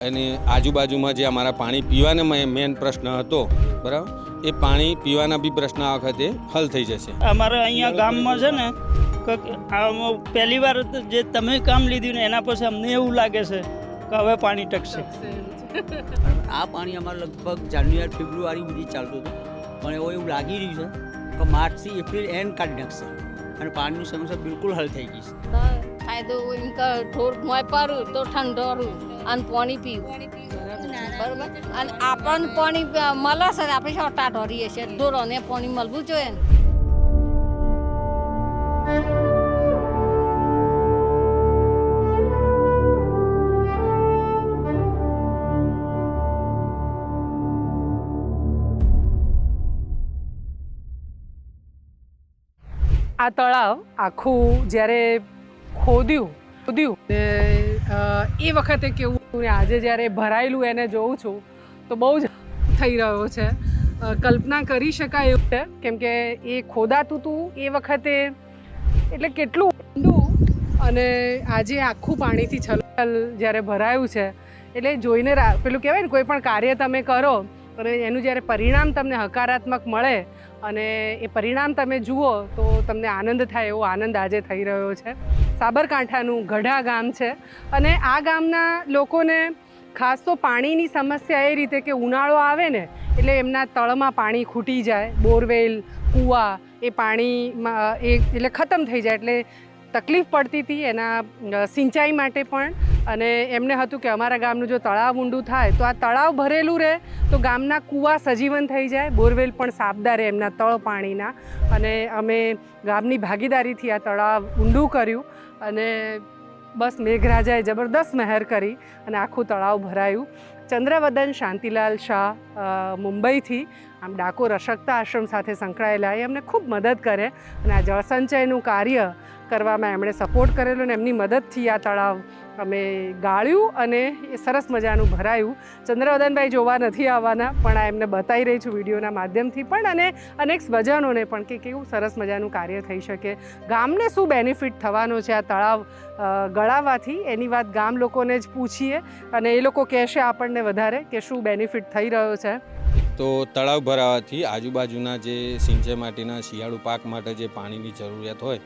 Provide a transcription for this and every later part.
એની આજુબાજુમાં જે અમારા પાણી પીવાને મેન પ્રશ્ન હતો, બરાબર, એ પાણી પીવાના બી પ્રશ્ન આ વખતે હલ થઈ જશે. અમારે અહીંયા ગામમાં છે ને પહેલી વાર જે તમે કામ લીધું ને એના પછી અમને એવું લાગે છે કે હવે પાણી ટકશે. આ પાણી અમારે લગભગ જાન્યુઆરી ફેબ્રુઆરી સુધી ચાલતું હતું, પણ એવું લાગી રહ્યું છે કે માર્ચથી એપ્રિલ એન્ડ કાઢી નાખશે અને પાણીની સમસ્યા બિલકુલ હલ થઈ ગઈ છે. ફાયદો એમ કે થોડું મોય પાડું તો ઠંડોરું અને પાણી પીવું બરાબર. અને આપણને પાણી મળે છે ને આપણે છોટા ઢોરીએ છીએ ઢોરોને પાણી મળવું જોઈએ ને. આ તળાવ આખું જ્યારે ખોદ્યું ને એ વખતે કેવું ને આજે જ્યારે ભરાયેલું એને જોઉં છું તો બહુ જ થઈ રહ્યો છે. કલ્પના કરી શકાય એવું છે, કેમ કે એ ખોદાતું હતું એ વખતે એટલે કેટલું ઊંડું અને આજે આખું પાણીથી છલછલ જ્યારે ભરાયું છે એટલે જોઈને પેલું કહેવાય ને કોઈ પણ કાર્ય તમે કરો અને એનું જ્યારે પરિણામ તમને હકારાત્મક મળે અને એ પરિણામ તમે જુઓ તો તમને આનંદ થાય એવો આનંદ આજે થઈ રહ્યો છે. સાબરકાંઠાનું ગઢા ગામ છે અને આ ગામના લોકોને ખાસ તો પાણીની સમસ્યા એ રીતે કે ઉનાળો આવે ને એટલે એમના તળમાં પાણી ખૂટી જાય, બોરવેલ, કૂવા એ પાણીમાં એટલે ખતમ થઈ જાય એટલે તકલીફ પડતી હતી એના સિંચાઈ માટે પણ. અને એમને હતું કે અમારા ગામનું જો તળાવ ઊંડું થાય તો આ તળાવ ભરેલું રહે તો ગામના કૂવા સજીવન થઈ જાય, બોરવેલ પણ સાબદા રહે એમના તળ પાણીના. અને અમે ગામની ભાગીદારીથી આ તળાવ ઊંડું કર્યું અને બસ મેઘરાજાએ જબરદસ્ત મહેર કરી અને આખું તળાવ ભરાયું. ચંદ્રવદન શાંતિલાલ શાહ મુંબઈથી આમ ડાકોર અશક્તા આશ્રમ સાથે સંકળાયેલા એ અમને ખૂબ મદદ કરે અને આ જળસંચયનું કાર્ય કરવામાં એમણે સપોર્ટ કરેલો અને એમની મદદથી આ તળાવ અમે ગાળ્યું અને એ સરસ મજાનું ભરાયું. ચંદ્રવદનભાઈ જોવા નથી આવવાના પણ આ એમને બતાવી રહી છું વિડીયોના માધ્યમથી પણ અને અનેક સ્વજનોને પણ કે કેવું સરસ મજાનું કાર્ય થઈ શકે, ગામને શું બેનિફિટ થવાનો છે આ તળાવ ગળાવવાથી એની વાત ગામ લોકોને જ પૂછીએ અને એ લોકો કહેશે આપણને વધારે કે શું બેનિફિટ થઈ રહ્યો છે. તો તળાવ ભરાવાથી આજુબાજુના જે સિંચાઈ માટેના શિયાળુ પાક માટે જે પાણીની જરૂરિયાત હોય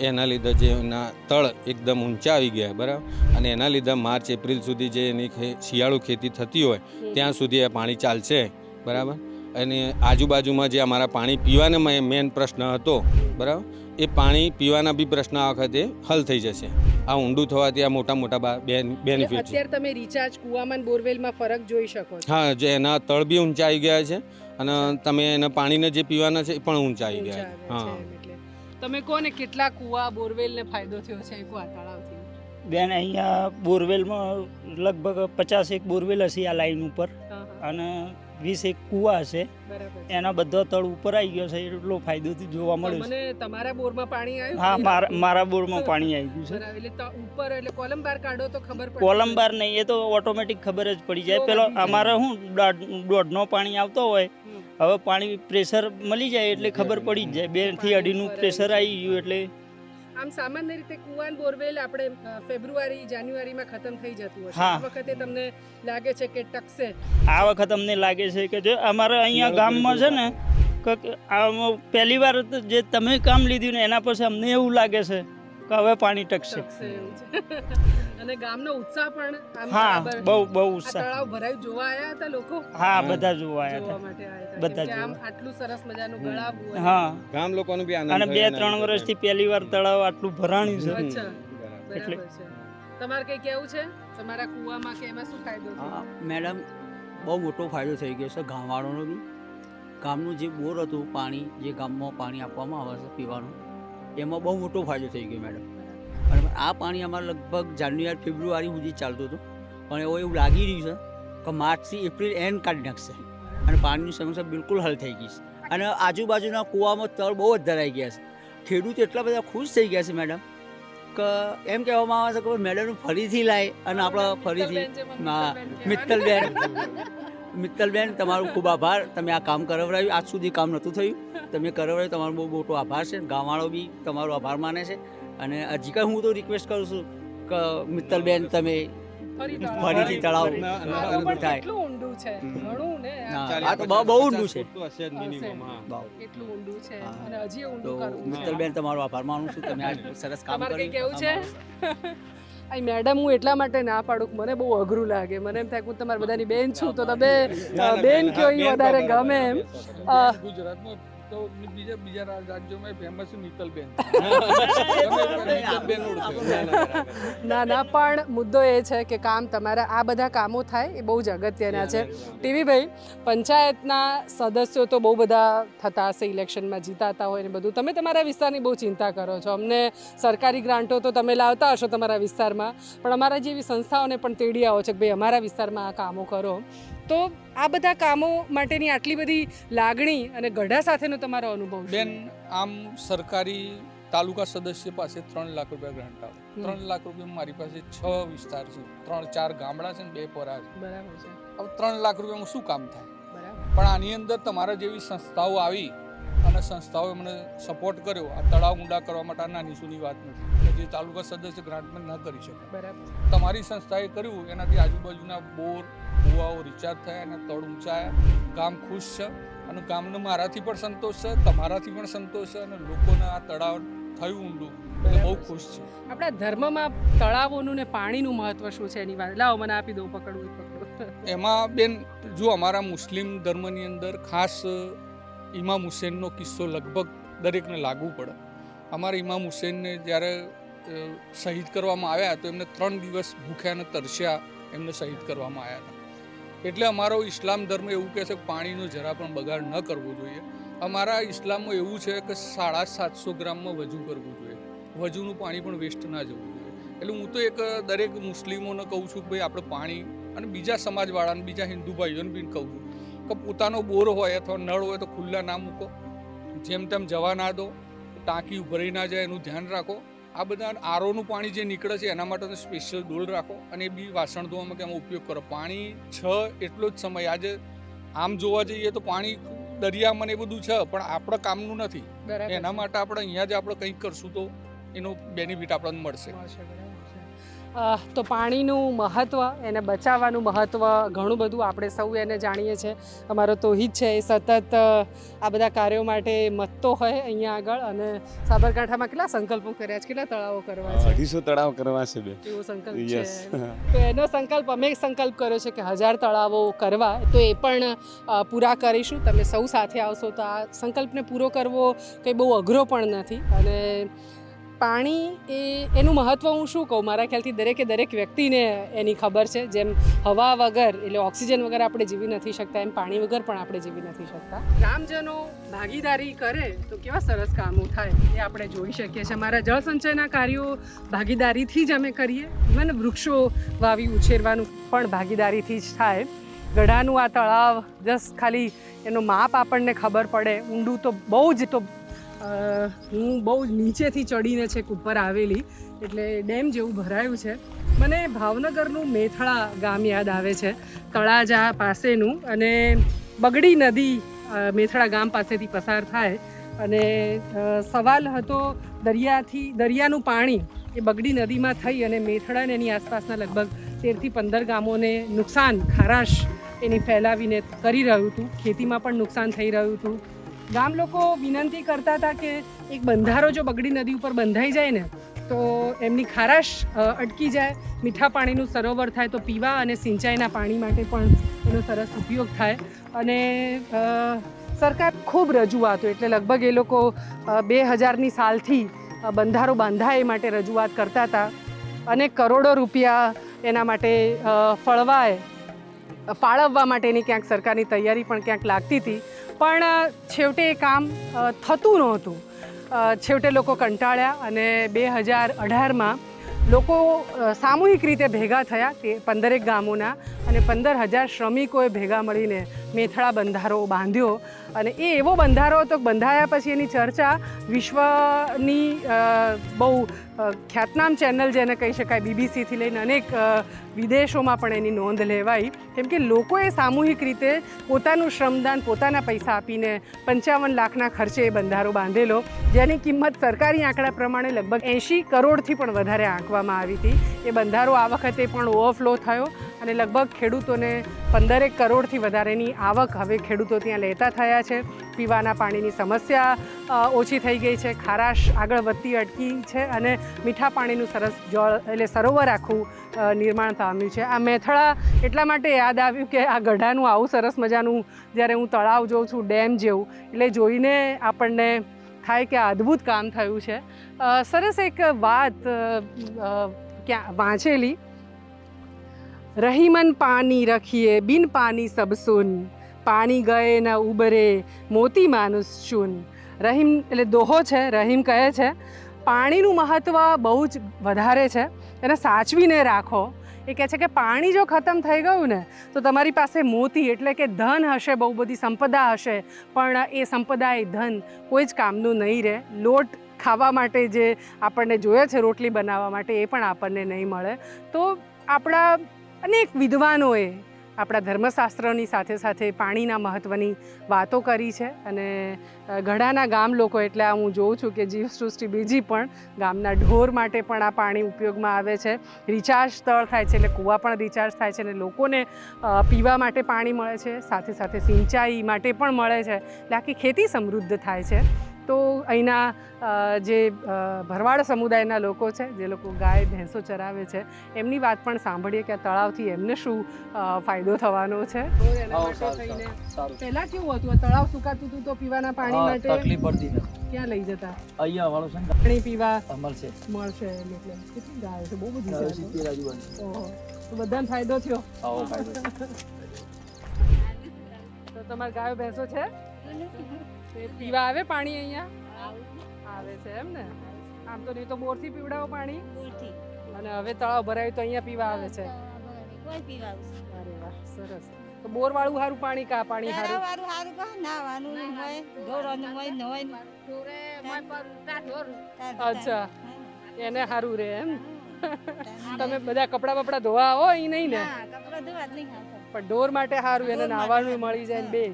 એના લીધે જે એના તળ એકદમ ઊંચા આવી ગયા, બરાબર, અને એના લીધે માર્ચ એપ્રિલ સુધી જે એની શિયાળુ ખેતી થતી હોય ત્યાં સુધી એ પાણી ચાલશે, બરાબર. અને આજુબાજુમાં જે અમારા પાણી પીવાને મેન પ્રશ્ન હતો, બરાબર, એ પાણી પીવાના બી પ્રશ્ન આ વખતે હલ થઈ જશે. આ ઊંડું થવાથી આ મોટા બેનિફિટ છે. અત્યારે તમે રિચાર્જ કૂવામાં બોરવેલમાં ફરક જોઈ શકો છો. હા, જે એના તળ બી ઊંચા આવી ગયા છે અને તમે એના પાણીને જે પીવાના છે એ પણ ઊંચા આવી ગયા છે. હા, તમે કોને કેટલા કૂવા બોરવેલને ફાયદો થયો છે આ તળાવથી? બેન અહીંયા બોરવેલમાં લગભગ 50 બોરવેલ હશે આ લાઈન ઉપર અને 20 કૂવા હશે. એના બધા તળ ઉપર આવી ગયો છે એટલો ફાયદો જોવા મળ્યો છે. મને તમારા બોરમાં પાણી આવ્યું? હા, મારા બોરમાં પાણી આવી ગયું છે. એટલે ઉપર એટલે કોલમબાર કાઢો તો ખબર પડે? કોલમબાર નહીં, એ તો ઓટોમેટિક ખબર જ પડી જાય. પેલો અમારે શું દોઢનો પાણી આવતો હોય, હવે પાણી પ્રેશર મળી જાય એટલે ખબર પડી જ જાય. 2 થી 2.5નું પ્રેશર આવી ગયું એટલે આમ સામાન્ય રીતે કુવાન બોરવેલ આપણે ફેબ્રુઆરી જાન્યુઆરીમાં ખતમ થઈ જતું હશે. હા. આ વખતે તમને લાગે છે કે ટકશે? આ વખત અમને લાગે છે કે જો અમારે અહીંયા ગામમાં છે ને પહેલી વાર જે તમે કામ લીધું ને એના પછી અમને એવું લાગે છે કે હવે પાણી ટકશે. અને ગામનો ઉત્સાહ પણ હા, બહુ ઉત્સાહ. તળાવ ભરાયું જોવા આવ્યા હતા લોકો? હા, બધા જોવા જોવા આવ્યા માટે આવ્યા હતા. બધા કેમ કે આમ જોવા. આટલું સરસ મજાનું ગળાવું હતા. હા, ગામ લોકોનું બી આનંદ અને થયો એના 2-3 લીધે. વર્ષથી પહેલી વાર તળાવ આટલું ભરાણ્યું છે. અચ્છા, એટલે. બરાબર છે. તમારે કઈ કેવું છે તમારા કુવામાં કે એમાં શું ફાયદો છે? હા મેડમ, બહુ મોટો ફાયદો થઈ ગયો છે ગામવાળાનો બી. ગામનું જે બોર હતું પાણી જે ગામમાં પાણી આપવામાં આવે છે પીવાનું, એમાં બહુ મોટો ફાયદો થઈ ગયો મેડમ. અને આ પાણી અમારે લગભગ જાન્યુઆરી ફેબ્રુઆરી સુધી ચાલતું હતું, પણ એવું લાગી રહ્યું છે કે માર્ચથી એપ્રિલ એન્ડ કાઢી નાખશે અને પાણીની સમસ્યા બિલકુલ હલ થઈ ગઈ છે. અને આજુબાજુના કૂવામાં તળ બહુ જ ધરાઈ ગયા છે. ખેડૂત એટલા બધા ખુશ થઈ ગયા છે મેડમ કે એમ કહેવામાં આવે છે કે મેડમ ફરીથી લાય અને આપણે ફરીથી મિત્તલબેન તમારો ખૂબ આભાર. તમે આ કામ કરાવડાવ્યું, આજ સુધી કામ નહોતું થયું, તમે કરાવડાવ્યું, તમારો બહુ મોટો આભાર છે. ગામવાળો બી તમારો આભાર માને છે. અને હજી કાંઈ હું તો રિક્વેસ્ટ કરું છું કે મિત્તલબેન તમે ફરીથી તળાવ ઊંડું થાય. કેટલું ઊંડું છે ઘણું ને હા, આ તો બહુ ઊંડું છે. હશે જ minimum, હા. બહુ. કેટલું ઊંડું છે હા. અને હજી તો ઊંડું કરવું છે. મિત્તલબેન તમારો આભાર માનું છું, તમે આ સરસ કામ તમારે કંઈ કર્યું. કહેવું છે? અહીં મેડમ હું એટલા માટે ના પાડું કે મને બહુ અઘરું લાગે. મને એમ થાય કે હું તમારી બધાની બેન છું તો તમે બેન કયો એ વધારે ગમે એમ. ગુજરાતમાં તો બીજા રાજ્યોમાં ફેમસ નીતલબેન. ના ના, પણ મુદ્દો એ છે કે કામ તમારા આ બધા કામો થાય એ બહુ જ અગત્યના છે. ટીવીભાઈ, પંચાયતના સદસ્યો તો બહુ બધા થતા હશે, ઇલેક્શનમાં જીતાતા હોય ને બધું. તમે તમારા વિસ્તારની બહુ ચિંતા કરો છો. અમને સરકારી ગ્રાન્ટો તો તમે લાવતા હશો તમારા વિસ્તારમાં, પણ અમારા જેવી સંસ્થાઓને પણ તેડી આવો છો કે ભાઈ અમારા વિસ્તારમાં આ કામો કરો. તો આ બધા કામો માટેની આટલી બધી લાગણી અને ગઢા સાથેનો તમારો અનુભવ છે? બેન, આમ સરકારી તાલુકા સદસ્ય પાસે 3 લાખ રૂપિયા ગ્રાન્ટ આવે. 3 લાખ રૂપિયા મારી પાસે 6 વિસ્તાર છે, 3-4 ગામડા છે ને 2 પરા છે. બરાબર છે. હવે 3 લાખ રૂપિયામાં શું કામ થાય? બરાબર. પણ આની અંદર તમારા જેવી સંસ્થાઓ આવી અને સંસ્થાઓએ મને સપોર્ટ કર્યો. આ તળાવ ઊંડા કરવા માટે આ નાની સૂની વાત નથી, જે તાલુકા સદસ્ય ગ્રાન્ટમાં ન કરી શકે. બરાબર. તમારી સંસ્થાએ કર્યું, એનાથી આજુબાજુના બોર કુવાઓ રિચાર્જ થયા અને તળ ઊંચાયા. ગામ ખુશ છે અને ગામને મારાથી પણ સંતોષ છે, તમારાથી પણ સંતોષ છે અને લોકોને આ તળાવ થયું ઊંડું એટલે બહુ ખુશ છે. આપણા ધર્મમાં તળાવોનું ને પાણીનું મહત્વ શું છે એની વાત લાવો મને આપી દો, પકડવું એ પકડો. એમાં બેન જો અમારા મુસ્લિમ ધર્મની અંદર ખાસ ઇમામ હુસેનનો કિસ્સો લગભગ દરેકને લાગુ પડે. અમારા ઇમામ હુસેનને જ્યારે શહીદ કરવામાં આવ્યા તો એમને 3 દિવસ ભૂખ્યા અને તરસ્યા એમને શહીદ કરવામાં આવ્યા હતા. એટલે અમારો ઇસ્લામ ધર્મ એવું કહે છે કે પાણીનો જરા પણ બગાડ ન કરવો જોઈએ. અમારા ઇસ્લામમાં એવું છે કે 750 ગ્રામમાં વજુ કરવું જોઈએ. વજુનું પાણી પણ વેસ્ટ ના જવું જોઈએ. એટલે હું તો એક દરેક મુસ્લિમોને કહું છું કે ભાઈ આપણે પાણી, અને બીજા સમાજવાળાને, બીજા હિન્દુ ભાઈઓને બી કહું છું કે પોતાનો બોર હોય અથવા નળ હોય તો ખુલ્લા ના મૂકો, જેમ તેમ જવા ના દો, ટાંકી ઉભરાઈ ના જાય એનું ધ્યાન રાખો. આ બધા આરોનું પાણી જે નીકળે છે એના માટે સ્પેશિયલ ડોલ રાખો અને એ બી વાસણ ધોવામાં કે એમાં ઉપયોગ કરો. પાણી છે એટલો જ સમય. આજે આમ જોવા જઈએ તો પાણી દરિયામાં ને એ બધું છે પણ આપણા કામનું નથી. એના માટે આપણે અહીંયા જ આપણે કંઈક કરશું તો એનો બેનિફિટ આપણને મળશે. તો પાણીનું મહત્ત્વ, એને બચાવવાનું મહત્ત્વ ઘણું બધું આપણે સૌ એને જાણીએ છીએ. અમારો તોહિદ છે એ સતત આ બધા કાર્યો માટે મથતો હોય અહીંયા આગળ. અને સાબરકાંઠામાં કેટલા સંકલ્પો કર્યા છે, કેટલા તળાવો કરવા છે? 250 તળાવ કરવા છે બે. એવો સંકલ્પ છે. Yes. તો એનો સંકલ્પ અમે સંકલ્પ કર્યો છે કે 1000 તળાવો કરવા. તો એ પણ પૂરા કરીશું. તમે સૌ સાથે આવશો તો આ સંકલ્પને પૂરો કરવો કંઈ બહુ અઘરો પણ નથી. અને પાણી એનું મહત્ત્વ હું શું કહું, મારા ખ્યાલથી દરેક વ્યક્તિને એની ખબર છે. જેમ હવા વગર એટલે ઓક્સિજન વગર આપણે જીવી નથી શકતા, એમ પાણી વગર પણ આપણે જીવી નથી શકતા. ગ્રામજનો ભાગીદારી કરે તો કેવા સરસ કામો થાય એ આપણે જોઈ શકીએ છીએ. અમારા જળ સંચયના કાર્યો ભાગીદારીથી જ અમે કરીએ. ઇવન વૃક્ષો વાવી ઉછેરવાનું પણ ભાગીદારીથી જ થાય. ગઢાનું આ તળાવ જસ્ટ ખાલી એનું માપ આપણને ખબર પડે. ઊંડું તો બહુ જ, તો હું બહુ નીચેથી ચડીને છેક ઉપર આવેલી, એટલે ડેમ જેવું ભરાયું છે. મને ભાવનગરનું મેથળા ગામ યાદ આવે છે, તળાજા પાસેનું. અને બગડી નદી મેથળા ગામ પાસેથી પસાર થાય અને સવાલ હતો દરિયાનું પાણી એ બગડી નદીમાં થઈ અને મેથળા અને એની આસપાસના લગભગ 13 થી 15 ગામોને નુકસાન, ખારાશ એની ફેલાવીને કરી રહ્યું હતું. ખેતીમાં પણ નુકસાન થઈ રહ્યું હતું. ગામ લોકો વિનંતી કરતા હતા કે એક બંધારો જો બગડી નદી ઉપર બંધાઈ જાય ને તો એમની ખારાશ અટકી જાય, મીઠા પાણીનું સરોવર થાય તો પીવા અને સિંચાઈના પાણી માટે પણ એનો સરસ ઉપયોગ થાય. અને સરકાર ખૂબ રજૂઆતો, એટલે લગભગ એ લોકો 2000ની સાલથી બંધારો બાંધાય એ માટે રજૂઆત કરતા હતા. અને કરોડો રૂપિયા એના માટે ફાળવવા માટેની ક્યાંક સરકારની તૈયારી પણ ક્યાંક લાગતી હતી. પણ છેવટે એ કામ થતું નહોતું. છેવટે લોકો કંટાળ્યા અને 2018માં લોકો સામૂહિક રીતે ભેગા થયા તે 15 ગામોના અને 15,000 શ્રમિકોએ ભેગા મળીને મેથળા બંધારો બાંધ્યો. અને એ એવો બંધારો હતો કે બંધાયા પછી એની ચર્ચા વિશ્વની બહુ ખ્યાતનામ ચેનલ જેને કહી શકાય, બીબીસીથી લઈને અનેક વિદેશોમાં પણ એની નોંધ લેવાઈ. કેમ કે લોકોએ સામૂહિક રીતે પોતાનું શ્રમદાન, પોતાના પૈસા આપીને 55 લાખના ખર્ચે એ બંધારો બાંધેલો, જેની કિંમત સરકારી આંકડા પ્રમાણે લગભગ 80 કરોડથી પણ વધારે આંકવામાં આવી હતી. એ બંધારો આ વખતે પણ ઓવરફ્લો થયો અને લગભગ ખેડૂતોને 15 કરોડથી વધારેની આવક હવે ખેડૂતો ત્યાં લેતા થયા છે. પીવાના પાણીની સમસ્યા ઓછી થઈ ગઈ છે, ખારાશ આગળ વધતી અટકી છે અને મીઠા પાણીનું સરસ જળ એટલે સરોવર આખું નિર્માણ પામ્યું છે. આ મેથળા એટલા માટે યાદ આવ્યું કે આ ગઢાનું આવું સરસ મજાનું જ્યારે હું તળાવ જોઉં છું, ડેમ જેવું, એટલે જોઈને આપણને થાય કે આ અદ્ભુત કામ થયું છે. સરસ એક વાત ક્યાં વાંચેલી, રહીમન પાની રખીએ બિન પાની સબ સુન, પાણી ગયે ન ઉબરે મોતી માનુસ ચૂન. રહીમ એટલે દોહો છે, રહીમ કહે છે પાણીનું મહત્ત્વ બહુ જ વધારે છે, એને સાચવીને રાખો. એ કહે છે કે પાણી જો ખતમ થઈ ગયું ને તો તમારી પાસે મોતી એટલે કે ધન હશે, બહુ બધી સંપદા હશે, પણ એ સંપદા, એ ધન કોઈ જ કામનું નહીં રહે. લોટ ખાવા માટે જે આપણને જોઈએ છે, રોટલી બનાવવા માટે, એ પણ આપણને નહીં મળે. તો આપણા અનેક વિદ્વાનોએ આપણા ધર્મશાસ્ત્રની સાથે સાથે પાણીના મહત્ત્વની વાતો કરી છે. અને ગઢાના ગામ લોકો એટલે આ હું જોઉં છું કે જીવસૃષ્ટિ બીજી પણ, ગામના ઢોર માટે પણ આ પાણી ઉપયોગમાં આવે છે. રિચાર્જ સ્થળ થાય છે એટલે કૂવા પણ રિચાર્જ થાય છે અને લોકોને પીવા માટે પાણી મળે છે, સાથે સાથે સિંચાઈ માટે પણ મળે છે, એટલે આખી ખેતી સમૃદ્ધ થાય છે. તો અહીંના જે ભરવાડ સમુદાયના લોકો છે, જે લોકો ગાય ભેંસો ચરાવે છે, એમની વાત પણ સાંભળીએ કે આ તળાવથી એમને શું ફાયદો થવાનો છે. પહેલા કેવું હતું, આ તળાવ સુકાતું હતું તો પીવાના પાણી માટે તકલીફ પડતી નથી. ક્યાં લઈ જતા? અહીંયા વાળો છે ને પાણી પીવા મળશે. મળશે એમ. એટલે કેટલી ગાયો છે? બહુ બધી છે. 70 આજુબાજુ. ઓહો, તો બધાને ફાયદો થયો. આવો ફાયદો. તો તમારે ગાયો ભેંસો છે? તે પીવા આવે પાણી અહીંયા? આવે છે એમ ને? આમ તો નહીં તો બોરથી પીવડાવો પાણી, અને હવે તળાવ ભરાયું તો અહીંયા પીવા આવે છે. અરે વાહ, સરસ. તો બોર વાળું સારું પાણી કા પાણી સારું? અચ્છા, એને સારું રે એમ. તમે બધા કપડા બપડા ધોવા આવો અહીં નહીં ને? પણ ઢોર માટે સારું, એને નાહવાનું મળી જાય ને બે.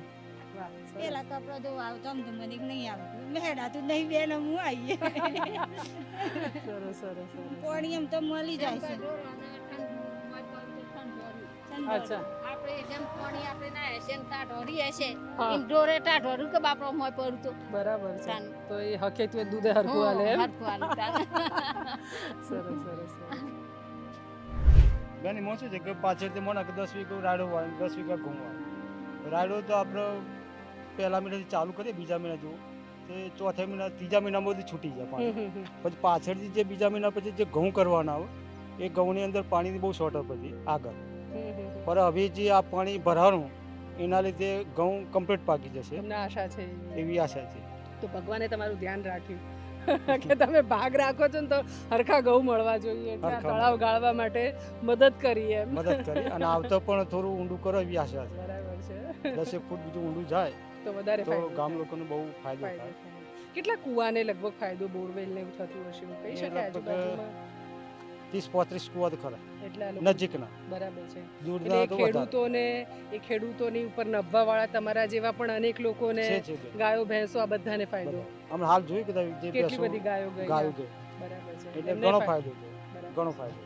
પેલા કપડા ધોવા આવતો આમ તો મને નહીં આવતું, મેળાતું નહીં બેન, હું આવીએ. સરસ સરસ. પાણી એમ તો મળી જાય છે. અચ્છા, આપણે જેમ પાણી આપણે ના હશે ને ટાઢોરી હશે, એમ ઢોરે ટાઢોરું કે બાપરો મોય પડું તો બરાબર છે. તો એ હકે તું દૂધે હરખું હાલે એમ. સરસ સરસ. બેન એમાં શું છે કે પાછળથી મને 10 વીઘા રાયડો વાળો, 10 વીઘા ઘઉં વાળો. રાયડો તો આપણે પહેલા મહિનાથી ચાલુ કરીએ, બીજા મહિના જેવું તે ચોથા મહિના, ત્રીજા મહિનામાં બધું છૂટી જાય પાણી. પછી પાછળથી જે બીજા મહિના પછી જે ઘઉં કરવાના આવે, એ ઘઉંની અંદર પાણીની બહુ શોર્ટ પછી આગળ. પણ હવે જે આ પાણી ભરાવાનું એના લીધે ઘઉં કમ્પ્લીટ પાકી જશે, તમને આશા છે એવી આશા છે. તો ભગવાને તમારું ધ્યાન રાખ્યું કે તમે ભાગ રાખો છો ને તો હરખા ઘઉં મળવા જોઈએ, એટલે આ તળાવ ગાળવા માટે મદદ કરી એમ. મદદ કરી અને આવતા પણ થોડું ઊંડું કરો એવી આશા છે. બરાબર છે. 10 ફૂટ બીજું ઊંડું જાય તો વધારે તો ફાયદો ગામ થાય. લોકોને બહુ ફાયદો ફાયદો થાય. થાય. કેટલા કૂવાને લગભગ ફાયદો, બોરવેલ ને એવું થતું હશે એવું કહી એ શકાય લગભગ આજુબાજુમાં? 30-35 કુવા તો ખરા એટલા લોકો નજીકના. બરાબર છે. દૂરના એટલે તો વધારે ખેડૂતોની ઉપર નભવા વાળા તમારા જેવા પણ અનેક લોકોને, છે બેન. ગાયો ભેંસો આ બધાને ફાયદો. હમણાં હાલ જોયું કે જે કેટલી ભેંસો બધી ગાયો ગઈ. ગાયો ગઈ બરાબર છે. એટલે એમને ઘણો ફાયદો. ફાયદો છે, બરાબર. ઘણો ફાયદો છે.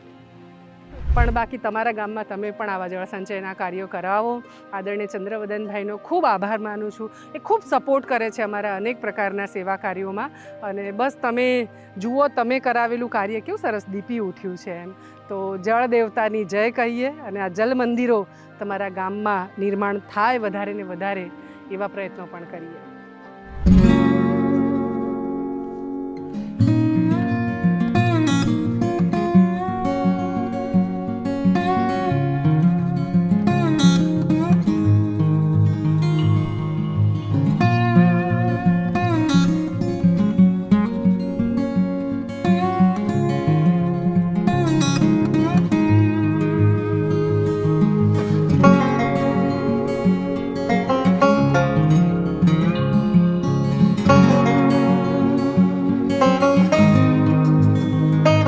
પણ બાકી તમારા ગામમાં તમે પણ આવા જળ સંચયના કાર્યો કરાવો. આદરણીય ચંદ્રવદનભાઈનો ખૂબ આભાર માનું છું. એ ખૂબ સપોર્ટ કરે છે અમારા અનેક પ્રકારના સેવા કાર્યોમાં. અને બસ તમે જુઓ, તમે કરાવેલું કાર્ય કેવું સરસ દીપી ઉઠ્યું છે એમ. તો જળ દેવતાની જય કહીએ અને આ જલ મંદિરો તમારા ગામમાં નિર્માણ થાય વધારે ને વધારે એવા પ્રયત્નો પણ કરીએ.